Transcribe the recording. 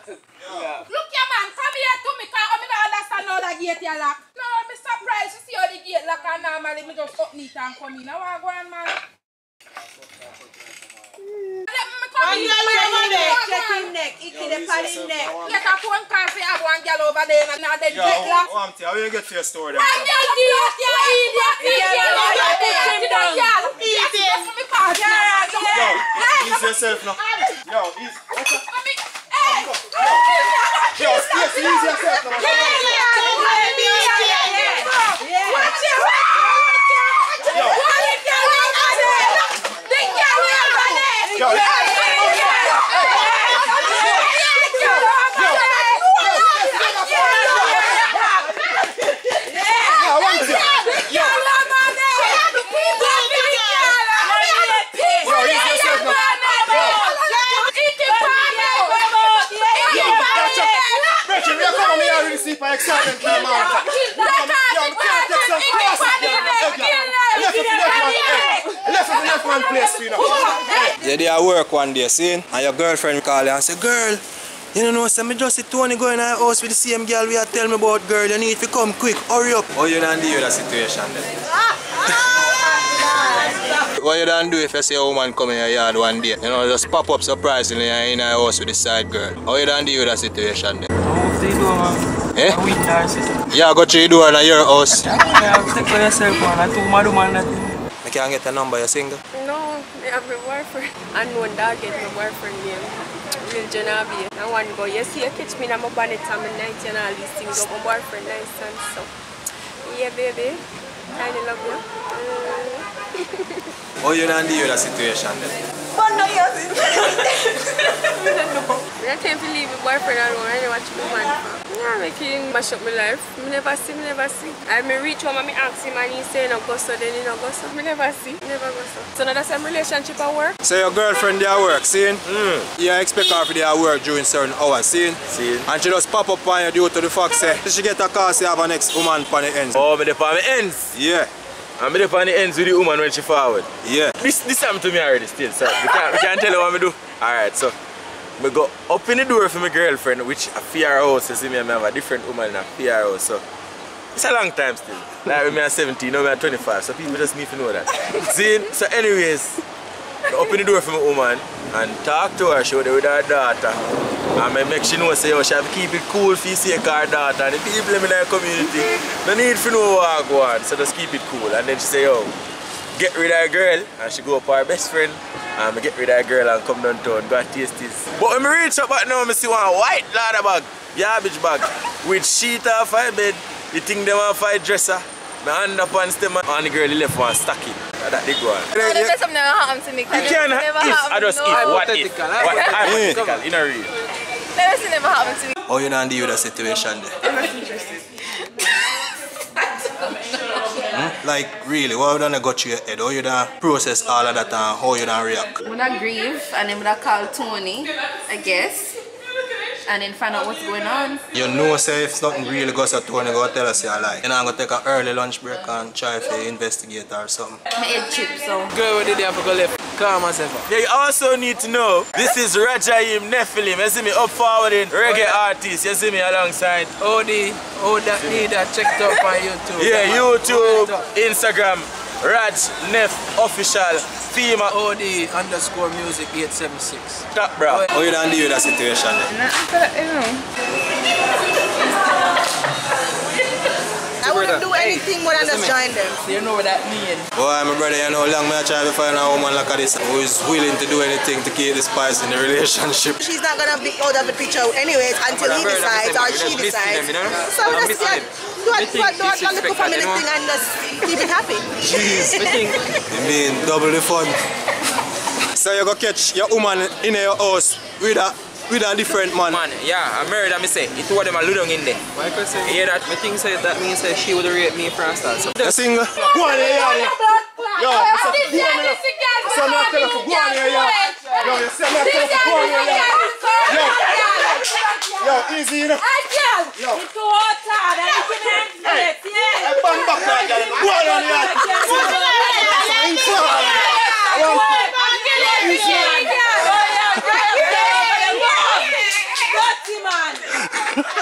Look here, man. Come here to me. Because I don't understand how the gate you lock. No, I'm surprised to see how the gate lock and normally I just open it and come in. I want to go on, man. Check him neck. He can depend him neck. Get a phone call for have one girl over there and now they jet lock. How do you get to your store then? Why you idiot, you idiot. Yo, ease yourself now. Yo, ease. Yo, ease yourself now. Yeah, they at work one day, see? And your girlfriend call you and say, girl, you don't know, me just see Tony going to the house with the same girl we are telling me about, girl, you need to come quick, hurry up. What you don't do with that situation then? What you don't do if you see a woman come in your yard one day? You know, just pop up surprisingly in your house with the side girl. How you don't deal with that situation then? What do you do, man? Eh? A weak narcissist. Yeah, go to your door at your house. Yeah, take for yourself, man. I told my man that. I can't get a number, you single? No, I have my boyfriend. I know that get my boyfriend name. Real Janabi. I want to go. You see, you catch me in my bonnet time and night and all these things. My boyfriend nice and so. Yeah, baby. I love you. How you don't deal with that situation then? But no, you I can't believe my boyfriend alone. I never watch my man. Yeah, make him mash up my life. I never see. I reach home and I ask him and he say no go so, then he no go so. I never go so. So now that's some relationship at work. So your girlfriend there at work, seeing? You expect her to be at work during certain hours, seeing? And she just pop up on you due to the fact say she get a car, she have an next woman on the ends. Oh, me dey on the ends? Yeah. I'm on the ends with the woman when she forward. Yeah. This happened to me already still, so we can't tell her what I do. Alright, so I go up in the door for my girlfriend, which a fear house, you see me, I have a different woman in a fear house, so it's a long time still. Like when I'm 17, now I'm 25, so people just need to know that. See? So anyways, I open the door for my woman and talk to her, show her with her daughter. And I make she know say, she have to keep it cool for you see her daughter and the people in the community. No need to know what go on, so just keep it cool. And then she say, yo, get rid of her girl, and she go up her best friend. And I get rid of her girl and come downtown, go and taste this. But when I reach up back now, I see one white ladder bag, garbage bag, with sheet off her bed, the thing them off her dresser. My underpants them and the girl left one stocking. That they go on. No, there's something that happened to me. You can't if, I just if, what if? Hypothetical, in a real. Never seen never happened to me. How you don't deal with that situation there? I'm not interested. Like really, what you done got to your head? How you done process all of that and how you done react? I'm gonna grieve and I'm gonna call Tony, I guess. And then find out what's going on. You know say if something really goes to Tony, go tell us you lie. You're not gonna take an early lunch break and try to investigate or something. My head chip, so. Girl, what did you have to go left? Calm myself. Yeah, you also need to know, this is Rajaim Nephilim. You see me up forwarding reggae artists. You see me alongside. That need that checked up on YouTube. Yeah, YouTube, Instagram, Raj Nef Official, FEMA. OD_music 876. Top bro. How you done deal with that situation then? I wouldn't do anything more than just join them. You know what that means. Boy, my brother, you know how long I try to find a woman like this who is willing to do anything to keep the spice in the relationship. She's not gonna be out of the picture anyways until he decides or she decides. So just don't look for anything and just keep it happy. Jeez, you mean double the fun. So you go catch your woman in your house with a different man. Yeah, I married her, I say. It was them a ludong in there. Why could say? You hear that? I think say that means that she would rape me for a start. So. You single? Go on here, yo. Yo, I'm telling you, go on here, yo. Yo, you see me telling you, go on here, yo. Yo, easy, you know. Yo. It's too hot, and you can handle it, yeah. Hey, bang back like that. Go on here. Easy. Bye.